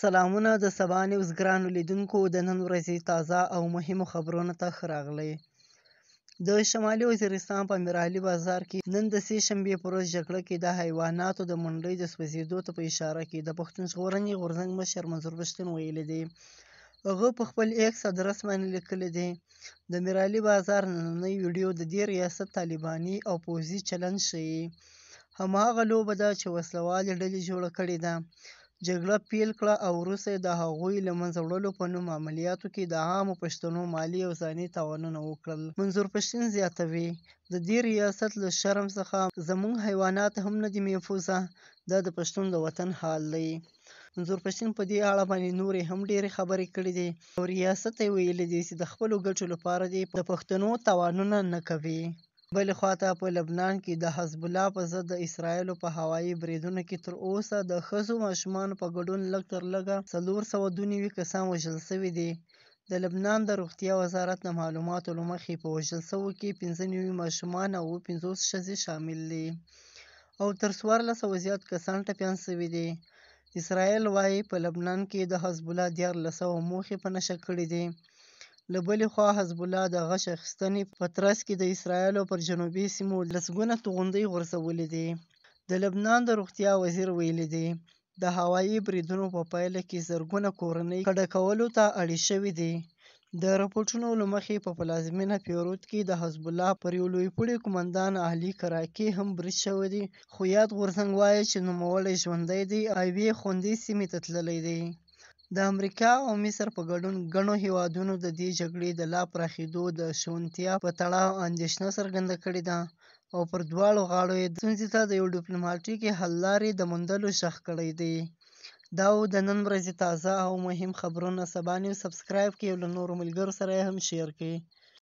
سلامونه د سبا نیوز ګرانو لیدونکو د نن ورځې تازه او مهمو خبرونو ته ښه راغلی. د شمالي وزیرستان په میرعلي بازار کې نن د سې شنبې په ورځ جګړه کې د حیواناتو د منډۍ د سوځېدو ته په اشاره کې د پښتون ژغورنې غورځنګ مشر منظور پښتون ویلي دی. هغه په خپل ایکس ادرس باندې لیکلي دی د میرعلي بازار نننۍ ویډیو د دې ریاست طالباني او پوځي چلند ښیي. هماغه لوبه ده چې وسلوالې ډلې جوړه کړې ده. جګړه پیل کړه او وروسته یې د هغوی له منځه وړلو په نوم عملیاتو کې د عامو پښتنو مالي او ځاني تاوانونه وکړل. منظور پښتون زیاتوي د دې ریاست له شرم څخه زموږ حیوانات هم نه دي محفوظه. دا د پښتون د وطن حال دی. منظور پښتون په دې اړه باندې نورې هم ډېرې خبرې کړې دي او ریاست یې ویلي دي چې د خپلو ګټو لپاره دې د پښتنو تاوانونه نه کوي. بلې خواته په لبنان کې د حزب الله په ضد د اسرایلو په هوایي بریدونو کې تر اوسه د ښځو ماشومانو په ګډون لږ تر لږه 492 کسان وژل شوي دي. د لبنان د روغتیا وزارت د معلوماتو له مخې په وژل شوو کې 95 ماشومان او 50 ښځې شامل دي او تر 1400 زیات کسان ټپیان شوي دي. اسرایل وایي په لبنان کې د حزب الله 1400 موخې په نښه کړي دي. له بلې خوا حزب الله د غچ اخیستنې په ترڅ کې د اسرایلو پر جنوبي سیمو لسګونه توغندۍ غورځولې دي. د لبنان د روغتیا وزیر ویلي دی د هوایي بریدونو په پایله کې زرګونه کورنۍ کډه کولو ته اړې شوي دي. د راپورټونو له مخې په پلازمینه بیروت کې د حزب الله پر یو لوی پوړي قومندان علي کراکي هم برید شوی دی، خو یاد غورځنګ وایي چې نوموړی ژوندی دی او یوې خوندي سیمې ته تللی دی. د امریکا او مصر په ګډون ګڼو هیوادونو د دې جګړې د لا پراخېدو د شونتیا په تړاو اندېښنه څرګنده کړې ده او پر دواړو غاړو یې ستونزې ته د یو ډیپلوماټیکې حل لارې د موندلو ژغ کړی دی. دا و د نن ورځې تازه او مهم خبرونه. سبا نیوز سبسکرایب کړئ او له نورو ملګرو سره یې هم شیر کړئ.